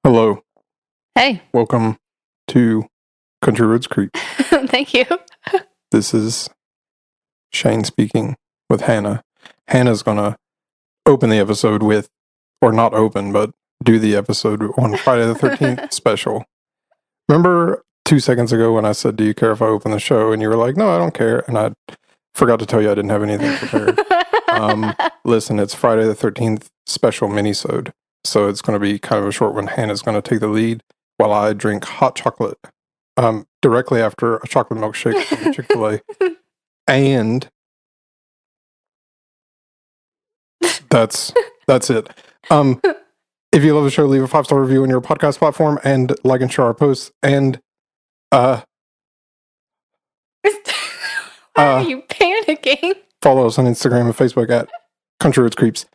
Hello. Hey. Welcome to Country Roads Creek. Thank you. This is Shane speaking with Hannah. Hannah's going to open the episode with, or not open, but do the episode on Friday the 13th special. Remember 2 seconds ago when I said, do you care if I open the show? And you were like, no, I don't care. And I forgot to tell you I didn't have anything prepared. Listen, it's Friday the 13th special Minisode. So it's going to be kind of a short one. Hannah's going to take the lead while I drink hot chocolate directly after a chocolate milkshake from Chick-fil-A. And that's it. If you love the show, leave a 5-star review on your podcast platform and like and share our posts. And why are you panicking? Follow us on Instagram and Facebook at Country Roads Creeps.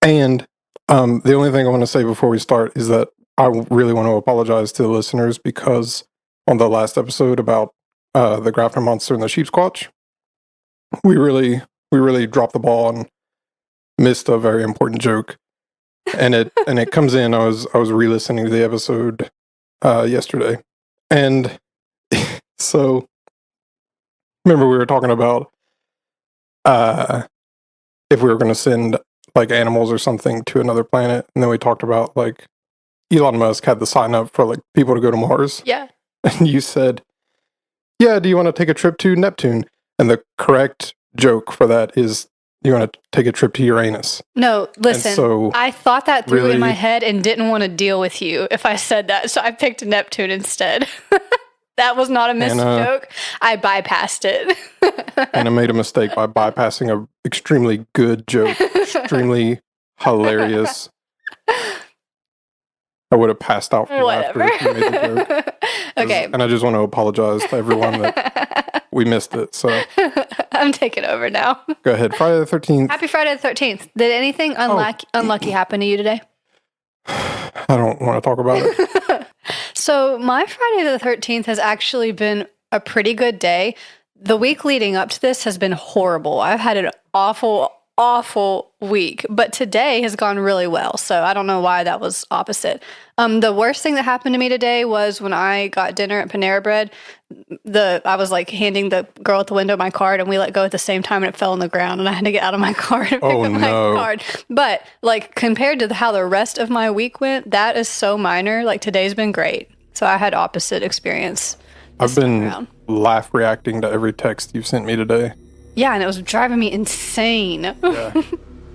And the only thing I want to say before we start is that I really want to apologize to the listeners because on the last episode about the Grafton Monster and the Sheep Squatch, we really dropped the ball and missed a very important joke. And it comes in. I was re-listening to the episode yesterday, and so remember we were talking about if we were going to send like animals or something to another planet, and then we talked about like Elon Musk had the sign up for like people to go to Mars. Yeah. And you said, yeah, do you want to take a trip to Neptune? And the correct joke for that is you want to take a trip to Uranus. No, listen, so, I thought that through really, in my head and didn't want to deal with you if I said that, so I picked Neptune instead. That was not a missed joke. I bypassed it. Anna made a mistake by bypassing a extremely good joke. Extremely hilarious. I would have passed out from laughter if you made the joke. Okay. And I just want to apologize to everyone that we missed it. So I'm taking over now. Go ahead. Friday the 13th. Happy Friday the 13th. Did anything unlucky happen to you today? I don't want to talk about it. So my Friday the 13th has actually been a pretty good day. The week leading up to this has been horrible. I've had an awful week, but today has gone really well. So I don't know why that was opposite. The worst thing that happened to me today was when I got dinner at Panera Bread. I was like handing the girl at the window my card, and we let go at the same time, and it fell on the ground, and I had to get out of my car to pick up my card. But like compared to how the rest of my week went, that is so minor. Like today's been great. So I had opposite experience. I've been laugh reacting to every text you've sent me today. Yeah, and it was driving me insane. Yeah.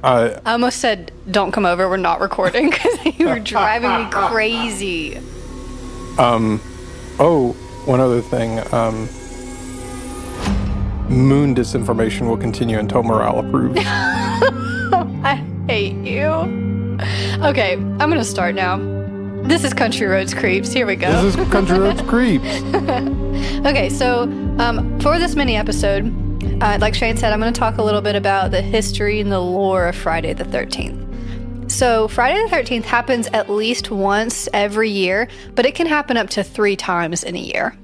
I almost said, don't come over, we're not recording, because you were driving me crazy. One other thing. Moon disinformation will continue until morale approves. I hate you. Okay, I'm going to start now. This is Country Roads Creeps. Here we go. This is Country Roads Creeps. Okay, so for this mini episode, like Shane said, I'm going to talk a little bit about the history and the lore of Friday the 13th. So Friday the 13th happens at least once every year, but it can happen up to 3 times in a year.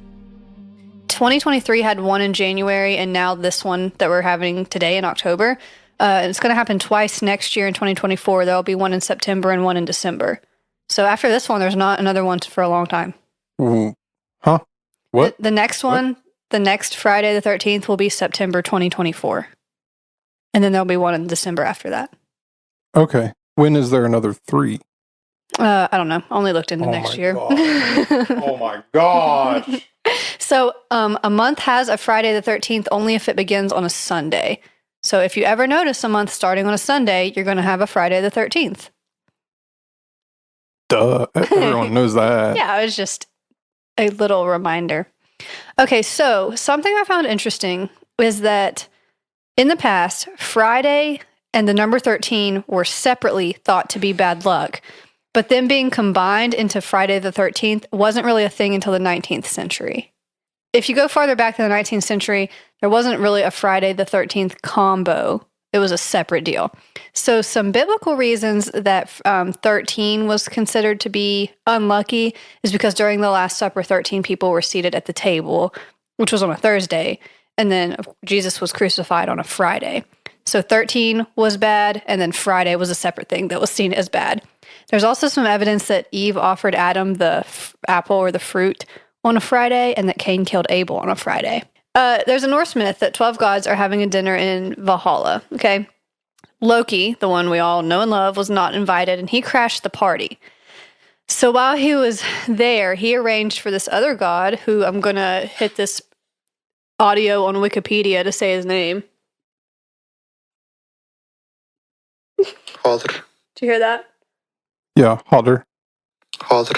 2023 had one in January, and now this one that we're having today in October. It's going to happen twice next year in 2024. There will be one in September and one in December. So after this one, there's not another one for a long time. Huh? What? The next one, the next Friday the 13th will be September 2024. And then there'll be one in December after that. Okay. When is there another 3? I don't know. Only looked into next year. Oh my gosh. So a month has a Friday the 13th only if it begins on a Sunday. So if you ever notice a month starting on a Sunday, you're going to have a Friday the 13th. Duh. Everyone knows that. Yeah, it was just a little reminder. Okay, so something I found interesting is that in the past, Friday and the number 13 were separately thought to be bad luck, but then being combined into Friday the 13th wasn't really a thing until the 19th century. If you go farther back to the 19th century, there wasn't really a Friday the 13th combo. It was a separate deal. So some biblical reasons that 13 was considered to be unlucky is because during the Last Supper, 13 people were seated at the table, which was on a Thursday, and then Jesus was crucified on a Friday. So 13 was bad, and then Friday was a separate thing that was seen as bad. There's also some evidence that Eve offered Adam the apple or the fruit on a Friday, and that Cain killed Abel on a Friday. There's a Norse myth that 12 gods are having a dinner in Valhalla, okay? Loki, the one we all know and love, was not invited, and he crashed the party. So while he was there, he arranged for this other god, who I'm going to hit this audio on Wikipedia to say his name. Father. Did you hear that? Yeah, Hodder. Father.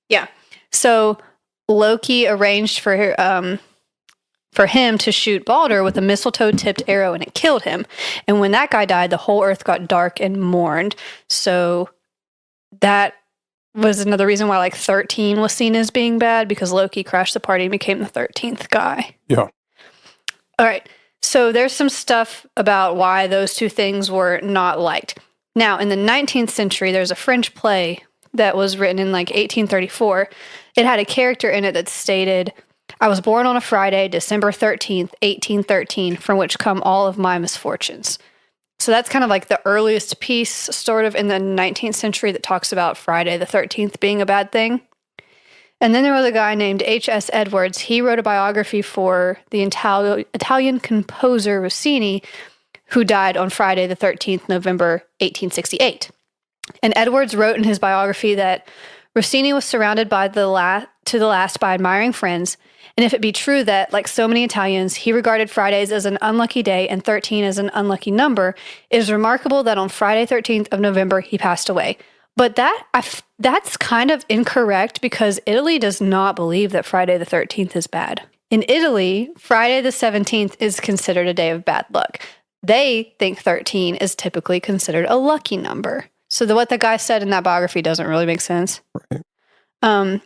Yeah. So Loki arranged for him to shoot Balder with a mistletoe-tipped arrow, and it killed him. And when that guy died, the whole earth got dark and mourned. So that was another reason why 13 was seen as being bad, because Loki crashed the party and became the 13th guy. Yeah. All right. So there's some stuff about why those two things were not liked. Now, in the 19th century, there's a French play that was written in 1834. It had a character in it that stated, "I was born on a Friday, December 13th, 1813, from which come all of my misfortunes." So that's kind of the earliest piece sort of in the 19th century that talks about Friday the 13th being a bad thing. And then there was a guy named H.S. Edwards. He wrote a biography for the Italian composer Rossini, who died on Friday the 13th, November 1868. And Edwards wrote in his biography that Rossini was surrounded to the last by admiring friends, and if it be true that, like so many Italians, he regarded Fridays as an unlucky day and 13 as an unlucky number, it is remarkable that on Friday 13th of November he passed away. But that's kind of incorrect, because Italy does not believe that Friday the 13th is bad. In Italy, Friday the 17th is considered a day of bad luck. They think 13 is typically considered a lucky number. So what the guy said in that biography doesn't really make sense. Right.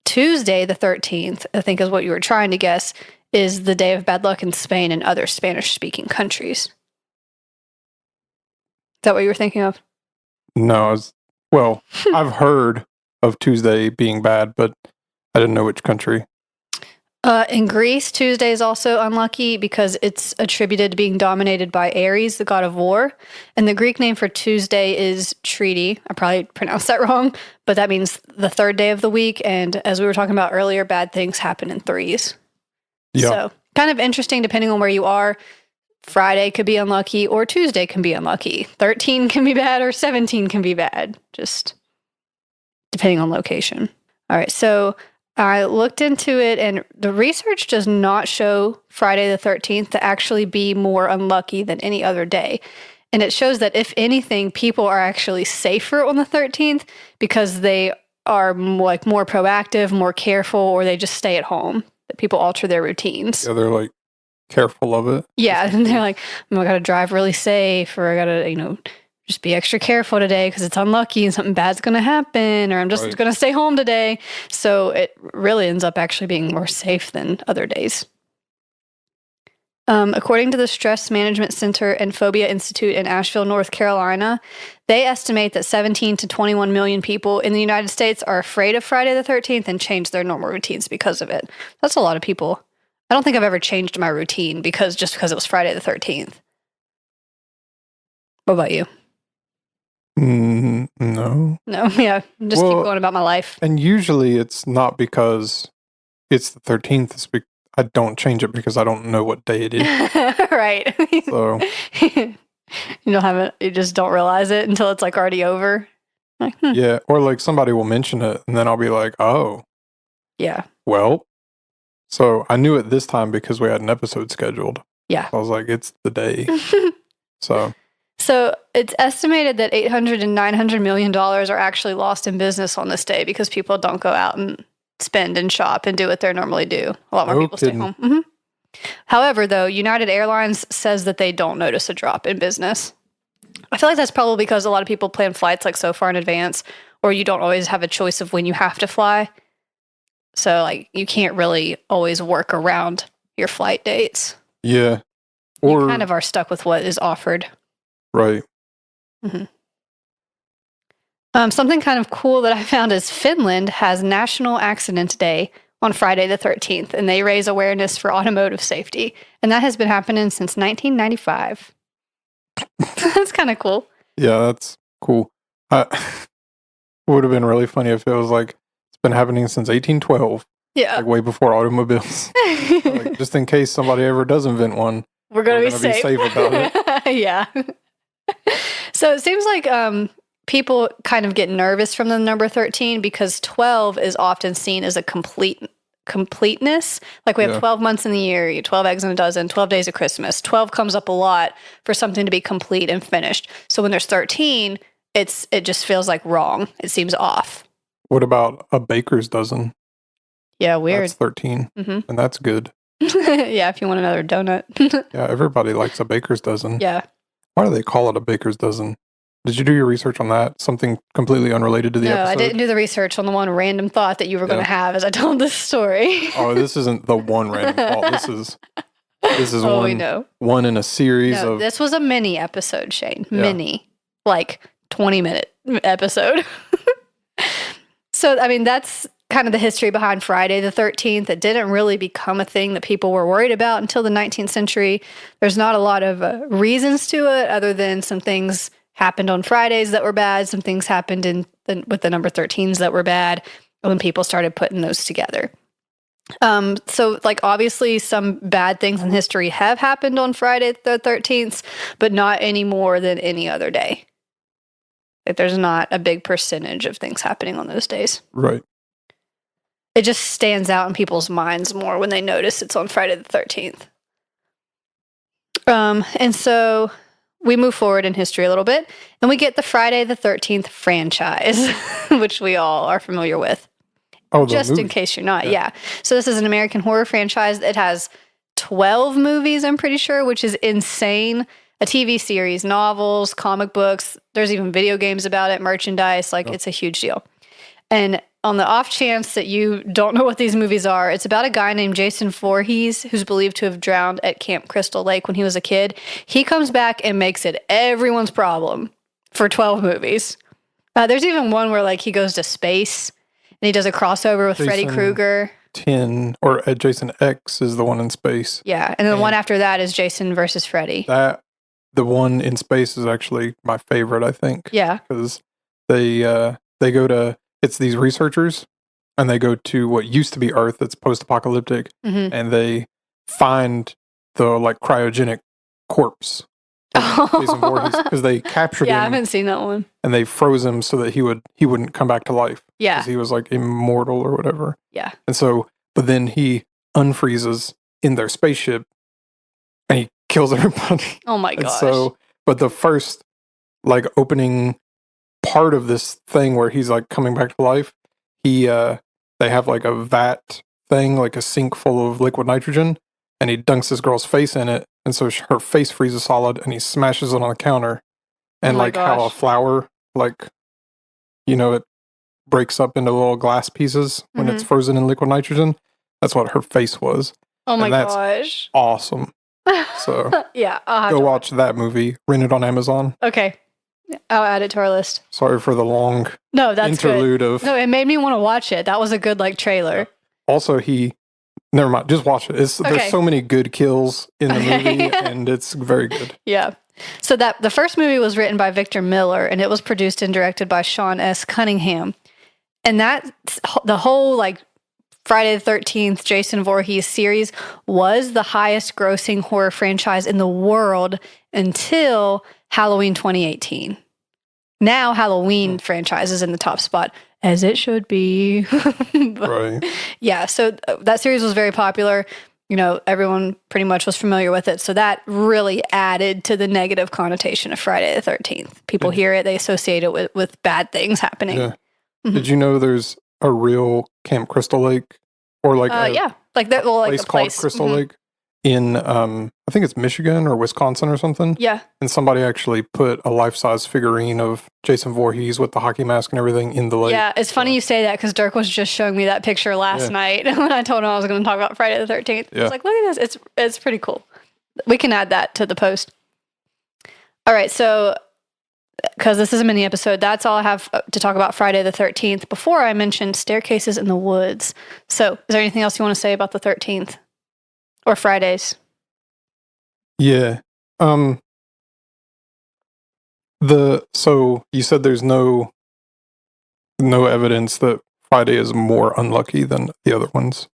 Tuesday the 13th, I think is what you were trying to guess, is the day of bad luck in Spain and other Spanish-speaking countries. Is that what you were thinking of? No, I've heard of Tuesday being bad, but I didn't know which country. In Greece, Tuesday is also unlucky because it's attributed to being dominated by Ares, the god of war. And the Greek name for Tuesday is Treaty. I probably pronounced that wrong, but that means the third day of the week. And as we were talking about earlier, bad things happen in threes. Yeah. So kind of interesting depending on where you are. Friday could be unlucky or Tuesday can be unlucky. 13 can be bad or 17 can be bad, just depending on location. All right, so I looked into it, and the research does not show Friday the 13th to actually be more unlucky than any other day. And it shows that, if anything, people are actually safer on the 13th because they are more proactive, more careful, or they just stay at home. That people alter their routines. Yeah, they're careful of it. Yeah, and they're I got to drive really safe, or I got to, just be extra careful today because it's unlucky and something bad's going to happen, or I'm just going to stay home today. So it really ends up actually being more safe than other days. According to the Stress Management Center and Phobia Institute in Asheville, North Carolina, they estimate that 17 to 21 million people in the United States are afraid of Friday the 13th and change their normal routines because of it. That's a lot of people. I don't think I've ever changed my routine because it was Friday the 13th. What about you? No. No, yeah. Just keep going about my life. And usually it's not because it's the 13th. It's I don't change it because I don't know what day it is. Right. So you don't have it. You just don't realize it until it's already over. Yeah. Or somebody will mention it and then I'll be like, oh. Yeah. Well. So I knew it this time because we had an episode scheduled. Yeah. I was like, it's the day. So it's estimated that $800 and $900 million are actually lost in business on this day because people don't go out and spend and shop and do what they normally do. A lot more people stay home. Mm-hmm. However, though, United Airlines says that they don't notice a drop in business. I feel like that's probably because a lot of people plan flights so far in advance, or you don't always have a choice of when you have to fly. So you can't really always work around your flight dates. Yeah. Or you kind of are stuck with what is offered. Right. Mm-hmm. Something kind of cool that I found is Finland has National Accident Day on Friday the 13th, and they raise awareness for automotive safety. And that has been happening since 1995. That's kind of cool. Yeah, that's cool. It would have been really funny if it was like, it's been happening since 1812, Yeah. like way before automobiles. Like, just in case somebody ever does invent one, We're gonna be gonna safe. about it. Yeah. So it seems like people kind of get nervous from the number 13 because 12 is often seen as a completeness. Like we have 12 months in the year, you 12 eggs in a dozen, 12 days of Christmas. 12 comes up a lot for something to be complete and finished. So when there's 13, it just feels like wrong. It seems off. What about a baker's dozen? Yeah, weird. That's 13, Mhm. and that's good. Yeah, if you want another donut. Yeah, everybody likes a baker's dozen. Yeah. Why do they call it a baker's dozen? Did you do your research on that? Something completely unrelated to the episode? No, I didn't do the research on the one random thought that you were going to have as I told this story. Oh, this isn't the one random thought. This is we know. one in a series No, of. this was a mini episode, Shane. Yeah. Mini. Like 20-minute episode. So, I mean, that's kind of the history behind Friday the 13th. It didn't really become a thing that people were worried about until the 19th century. There's not a lot of reasons to it other than some things happened on Fridays that were bad. Some things happened with the number 13s that were bad when people started putting those together. So, like, obviously some bad things in history have happened on Friday the 13th, but not any more than any other day. Like, there's not a big percentage of things happening on those days. Right. It just stands out in people's minds more when they notice it's on Friday the 13th. And so we move forward in history a little bit, and we get the Friday the 13th franchise, which we all are familiar with. Oh, just in case you're not. Yeah. So this is an American horror franchise that has 12 movies, I'm pretty sure, which is insane. A TV series, novels, comic books. There's even video games about it, merchandise. Like, it's a huge deal. And on the off chance that you don't know what these movies are, it's about a guy named Jason Voorhees who's believed to have drowned at Camp Crystal Lake when he was a kid. He comes back and makes it everyone's problem for 12 movies. There's even one where, like, he goes to space and he does a crossover with Freddy Krueger. 10 or Jason X is the one in space. Yeah, and then the one after that is Jason versus Freddy. The one in space is actually my favorite, I think. Yeah. Because they go to, it's these researchers, and they go to what used to be Earth that's post-apocalyptic, and they find the, like, cryogenic corpse of Jason Voorhees, because they captured him. Yeah, I haven't seen that one. And they froze him so that he wouldn't come back to life. Yeah. Because he was, like, immortal or whatever. Yeah. And so, but then he unfreezes in their spaceship, and he kills everybody. Oh my And gosh. so, but the first, like, opening part of this thing where he's, like, coming back to life, they have, like, a vat thing, like a sink full of liquid nitrogen, and he dunks this girl's face in it, and so her face freezes solid, and he smashes it on the counter, and like how a flower, like, it breaks up into little glass pieces when it's frozen in liquid nitrogen. That's what her face was. Oh my that's gosh. Awesome. So yeah, go watch that movie. Rent it on Amazon. Okay. I'll add it to our list. Sorry for the long that's interlude good. of. No, it made me want to watch it. That was a good, like, trailer. Also, never mind. Just watch it. There's so many good kills in the movie, and it's very good. Yeah. So the first movie was written by Victor Miller, and it was produced and directed by Sean S. Cunningham. And the whole, like, Friday the 13th, Jason Voorhees series was the highest grossing horror franchise in the world until Halloween 2018. Now Halloween franchise is in the top spot, as it should be. Right. Yeah, so that series was very popular. Everyone pretty much was familiar with it. So that really added to the negative connotation of Friday the 13th. People hear it, they associate it with bad things happening. Yeah. Did you know there's a real Camp Crystal Lake, or like yeah, like that. Well, like place a place called Crystal Lake in I think it's Michigan or Wisconsin or something. Yeah, and somebody actually put a life-size figurine of Jason Voorhees with the hockey mask and everything in the lake. Yeah, it's funny you say that because Dirk was just showing me that picture last night when I told him I was going to talk about Friday the 13th. I was like, look at this, it's pretty cool. We can add that to the post. All right, so because this is a mini episode, that's all I have to talk about Friday the 13th before I mentioned Staircases in the Woods. So is there anything else you want to say about the 13th or Fridays? Yeah. So you said there's no evidence that Friday is more unlucky than the other ones.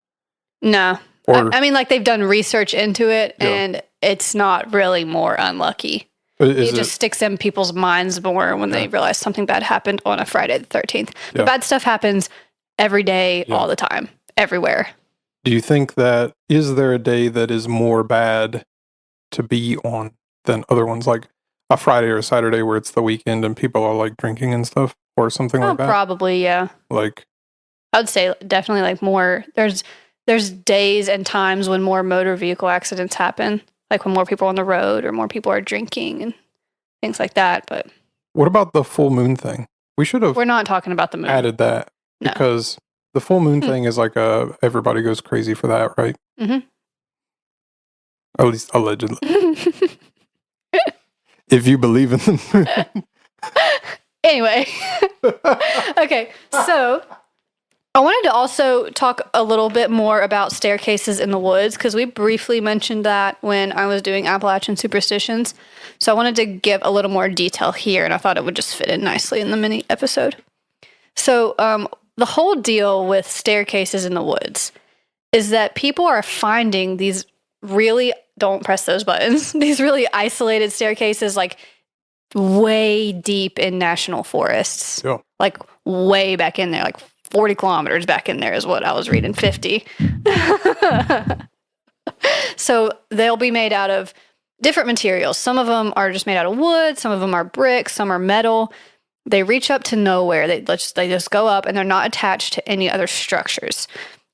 No. Or I mean, like, they've done research into it, Yeah. and it's not really more unlucky. is It just sticks in people's minds more when they realize something bad happened on a Friday the 13th. But Yeah. bad stuff happens every day, Yeah. all the time, everywhere. Do you think that is there a day that is more bad to be on than other ones, like a Friday or a Saturday where it's the weekend and people are like drinking and stuff, or something like that? Probably, yeah. Like, I would say definitely like more. There's days and times when more motor vehicle accidents happen, like when more people are on the road or more people are drinking and things like that. But what about the full moon thing? We should have we're not talking about the moon. added that No. because the full moon thing is like everybody goes crazy for that, right? Mhm. At least allegedly. If you believe in the moon. Anyway, okay, so I wanted to also talk a little bit more about staircases in the woods because we briefly mentioned that when I was doing Appalachian superstitions. So I wanted to give a little more detail here, and I thought it would just fit in nicely in the mini episode. So the whole deal with staircases in the woods is that people are finding these really, don't press those buttons, these really isolated staircases like way deep in national forests. Yeah. Like way back in there, like 40 kilometers back in there is what I was reading, 50. So they'll be made out of different materials. Some of them are just made out of wood, some of them are bricks, some are metal. They reach up to nowhere. They just go up and they're not attached to any other structures.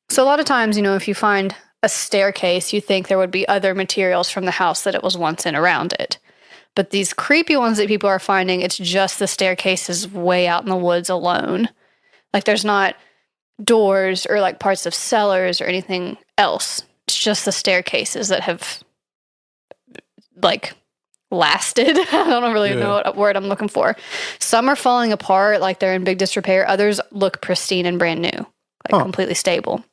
So a lot of times, if you find a staircase, you think there would be other materials from the house that it was once in around it. But these creepy ones that people are finding, it's just the staircases way out in the woods alone. Like there's not doors or like parts of cellars or anything else. It's just the staircases that have like lasted. I don't really know what word I'm looking for. Some are falling apart, like they're in big disrepair. Others look pristine and brand new, like completely stable.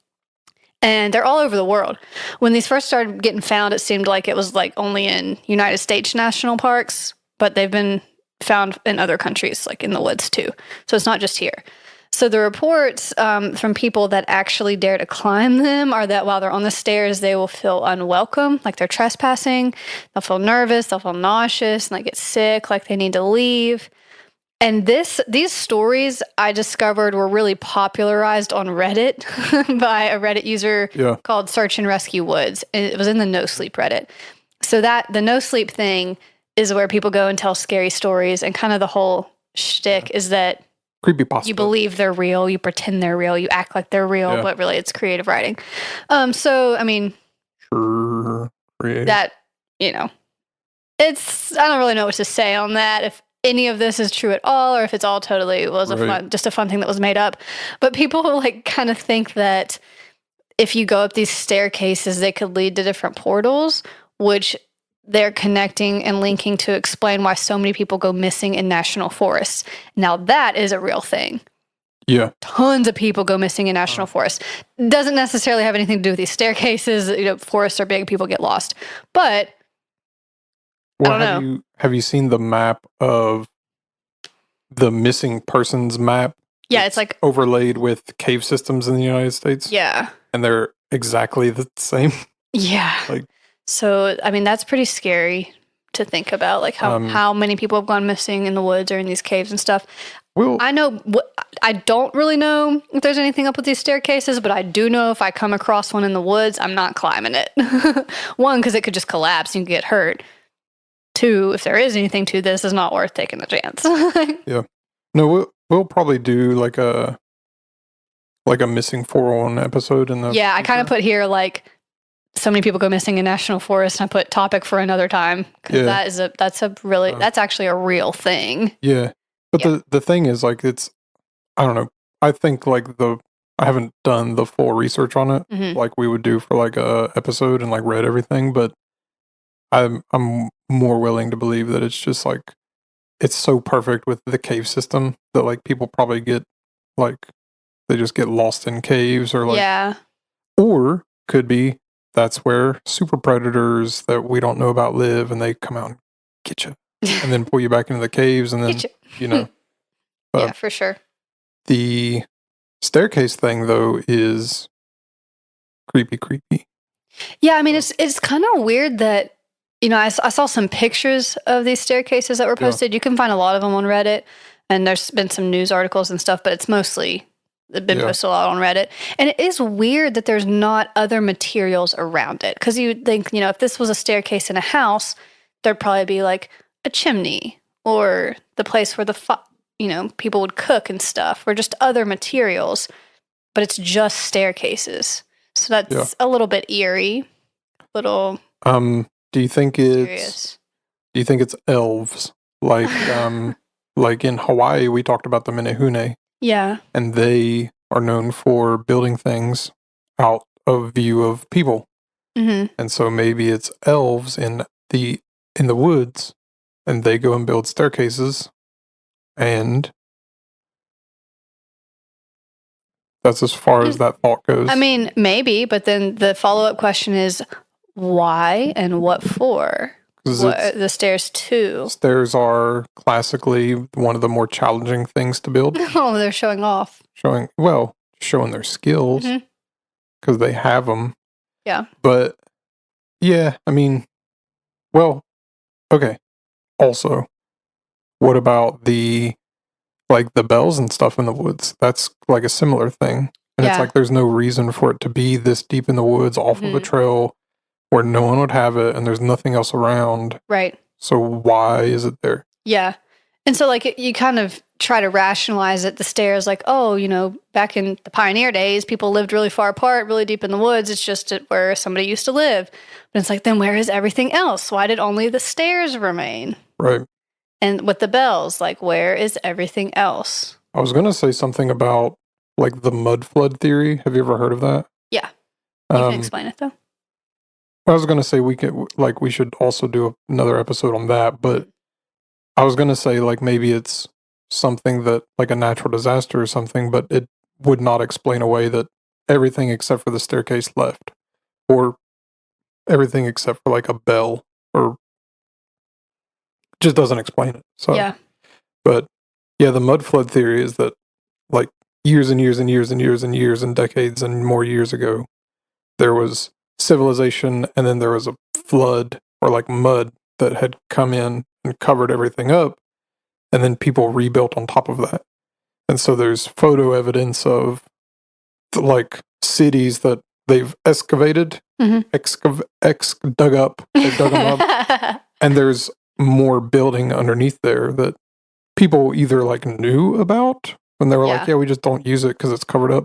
And they're all over the world. When these first started getting found, it seemed like it was like only in United States national parks, but they've been found in other countries, like in the woods too. So it's not just here. So the reports from people that actually dare to climb them are that while they're on the stairs, they will feel unwelcome, like they're trespassing. They'll feel nervous, they'll feel nauseous, and they get sick, like they need to leave. And these stories I discovered were really popularized on Reddit by a Reddit user called Search and Rescue Woods. It was in the No Sleep Reddit. So the No Sleep thing is where people go and tell scary stories, and kind of the whole shtick is that creepypasta. You believe they're real, you pretend they're real, you act like they're real, but really it's creative writing. So I mean, that it's I don't really know what to say on that. If any of this is true at all, or if it's all totally just a fun thing that was made up. But people like kind of think that if you go up these staircases, they could lead to different portals, which they're connecting and linking to explain why so many people go missing in national forests. Now that is a real thing. Yeah. Tons of people go missing in national forests. Doesn't necessarily have anything to do with these staircases. Forests are big, people get lost. But I don't know. Have you seen the map of the missing persons map? Yeah, it's like overlaid with cave systems in the United States. Yeah. And they're exactly the same. Yeah. So, I mean, that's pretty scary to think about, like how many people have gone missing in the woods or in these caves and stuff. Well, I don't really know if there's anything up with these staircases, but I do know if I come across one in the woods, I'm not climbing it. One, because it could just collapse and you could get hurt. Two, if there is anything to this, it's not worth taking the chance. Yeah. No, we'll probably do like a missing 401 episode in the Yeah, I kind of put here like so many people go missing in national forests, and I put topic for another time because that's actually a real thing. Yeah. But the thing is, like, I don't know. I think like I haven't done the full research on it like we would do for like a episode and like read everything, but I'm more willing to believe that it's just like it's so perfect with the cave system that like people probably get like they just get lost in caves or like or could be that's where super predators that we don't know about live and they come out and get you. and then pull you back into the caves, and then Get you. you know. Yeah, for sure. The staircase thing though is creepy. Yeah, I mean it's kind of weird that I saw some pictures of these staircases that were Yeah. posted. You can find a lot of them on Reddit, and there's been some news articles and stuff, but it's mostly been Yeah. posted a lot on Reddit. And it is weird that there's not other materials around it, because you'd think if this was a staircase in a house, there'd probably be like a chimney or the place where people would cook and stuff, or just other materials. But it's just staircases. So that's a little bit eerie. Do you think curious. it's elves? Like like in Hawaii we talked about the Minehune, Yeah. and they are known for building things out of view of people. Mm-hmm. And so maybe it's elves in the woods, and they go and build staircases, and that's as far as that thought goes. I mean, maybe, but then the follow-up question is why and what for? 'Cause What are the stairs to? stairs are classically one of the more challenging things to build. Oh, they're showing off. showing their skills, Mhm. because they have them. Yeah. But yeah, I mean, well, okay. Also, what about the bells and stuff in the woods? That's like a similar thing. And it's Yeah. like there's no reason for it to be this deep in the woods off of a Mhm. trail where no one would have it and there's nothing else around. Right. So why is it there? Yeah. And so you kind of try to rationalize it, the stairs, like, oh, back in the pioneer days, people lived really far apart, really deep in the woods. It's just where somebody used to live. But it's like, then where is everything else? Why did only the stairs remain? Right. And with the bells, like, where is everything else? I was going to say something about like the mud flood theory. Have you ever heard of that? Yeah. You can explain it though. I was going to say we should also do another episode on that, but I was going to say like maybe it's something that like a natural disaster or something, but it would not explain away that everything except for the staircase left, or everything except for like a bell, or just doesn't explain it. So Yeah. But yeah, the mud flood theory is that like years and years and years and years and years and decades and more years ago, there was civilization, and then there was a flood or like mud that had come in and covered everything up, and then people rebuilt on top of that. And so there's photo evidence of like cities that they've excavated, Mhm. dug up, they've dug them up, and there's more building underneath there that people either like knew about when they were like, Yeah. yeah, we just don't use it because it's covered up,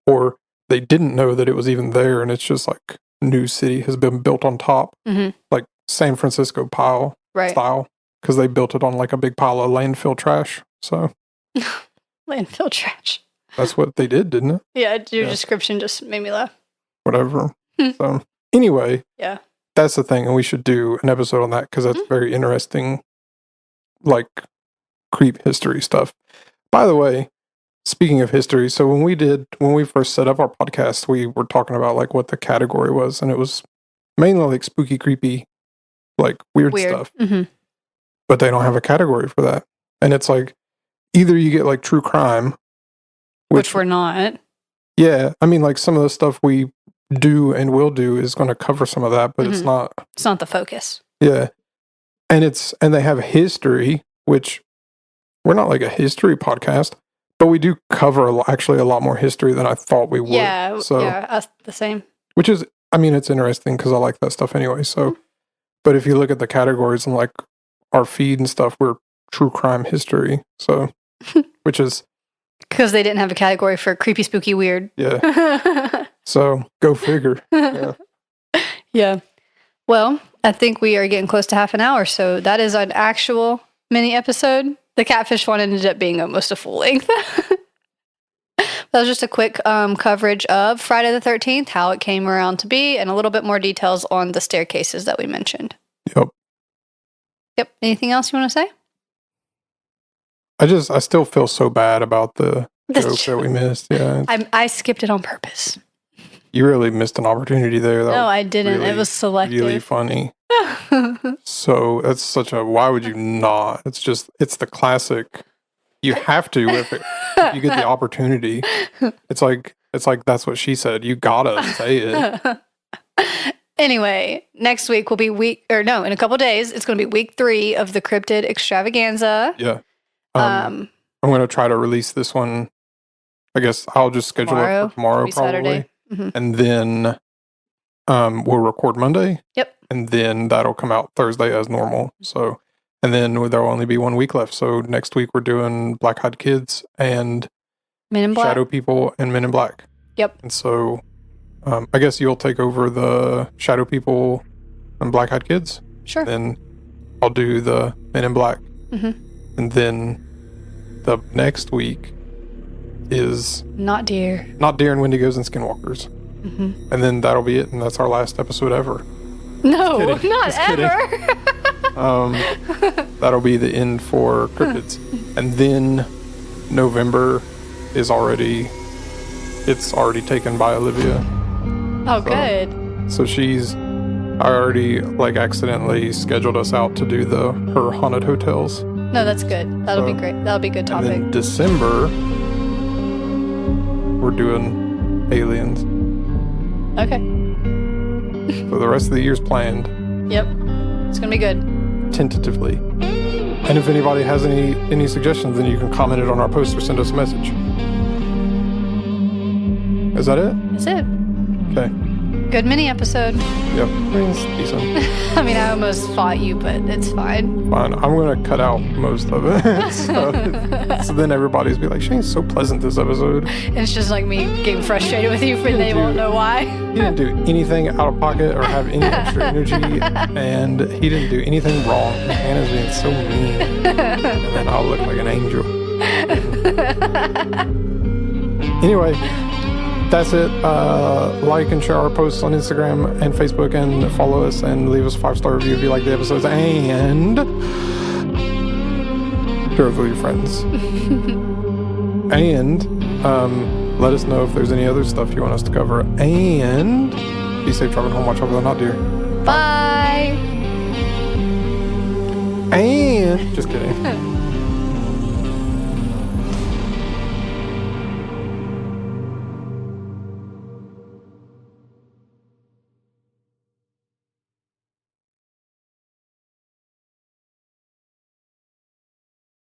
or they didn't know that it was even there, and it's just like new city has been built on top, Mhm. like San Francisco pile Right. style, because they built it on like a big pile of landfill trash. So Landfill trash. that's what they did, didn't it? Yeah, your Yeah. description just made me laugh. Whatever. Hmm. So anyway, Yeah. that's the thing, and we should do an episode on that because that's very interesting, like creep history stuff. By the way, speaking of history, so when we first set up our podcast, we were talking about like what the category was, and it was mainly like spooky, creepy, like weird stuff. Mm-hmm. But they don't have a category for that. And it's like either you get like true crime, Which we're not. yeah, I mean like some of the stuff we do and will do is going to cover some of that, but it's Mhm. not. It's not the focus. Yeah. And they have history, which we're not like a history podcast, but we do cover actually a lot more history than I thought we would. Yeah. So, yeah. Us the same. which is, I mean, it's interesting because I like that stuff anyway. So, but if you look at the categories and like our feed and stuff, we're true crime history. So, which is, Because they didn't have a category for creepy, spooky, weird. yeah. So go figure. Yeah. Yeah. Well, I think we are getting close to half an hour. So that is an actual mini episode. The catfish one ended up being almost a full length. That was just a quick coverage of Friday the 13th, how it came around to be, and a little bit more details on the staircases that we mentioned. Yep. Yep. Anything else you want to say? I still feel so bad about the The joke that we missed. Yeah. I skipped it on purpose. You really missed an opportunity there. That No, was I didn't. really, It was selective. really funny. So that's such a, why would you not? It's the classic. You have to if you get the opportunity. It's like that's what she said. You gotta say it. Anyway, next week will be in a couple days, it's going to be week 3 of the Cryptid Extravaganza. Yeah. I'm gonna try to release this one. I guess I'll just schedule it for tomorrow, Maybe Saturday. probably, and then we'll record Monday. Yep. And then that'll come out Thursday as normal. So, and then there'll only be 1 week left. So next week we're doing Black Eyed Kids and Men in Black. Shadow People and Men in Black. Yep. And so, I guess you'll take over the Shadow People and Black Eyed Kids. Sure. Then I'll do the Men in Black. Mm-hmm. And then the next week is Not Deer. and Wendigos and Skinwalkers. Mm-hmm. And then that'll be it. And that's our last episode ever. No, kidding. not Just kidding. ever. That'll be the end for cryptids. And then November is already taken by Olivia. Oh, good. So I already accidentally scheduled us out to do her haunted hotels. No, that's good. That'll be great. That'll be a good topic. And then December, we're doing aliens. Okay. So the rest of the year's planned. Yep. It's going to be good. Tentatively. And if anybody has any suggestions, then you can comment it on our post or send us a message. Is that it? That's it. Okay. Good mini episode. Yep. It's decent. I mean, I almost fought you, but it's fine. Fine. I'm going to cut out most of it. so then everybody's be like, Shane's so pleasant this episode. And it's just like me getting frustrated with you, and they won't know why. He didn't do anything out of pocket or have any extra energy, and he didn't do anything wrong. Hannah's being so mean. And then I'll look like an angel. Anyway, that's it. Like and share our posts on Instagram and Facebook, and follow us and leave us a 5-star review if you like the episodes, and share it with your friends. And let us know if there's any other stuff you want us to cover. And be safe driving home. Watch over the not deer. Bye. And just kidding.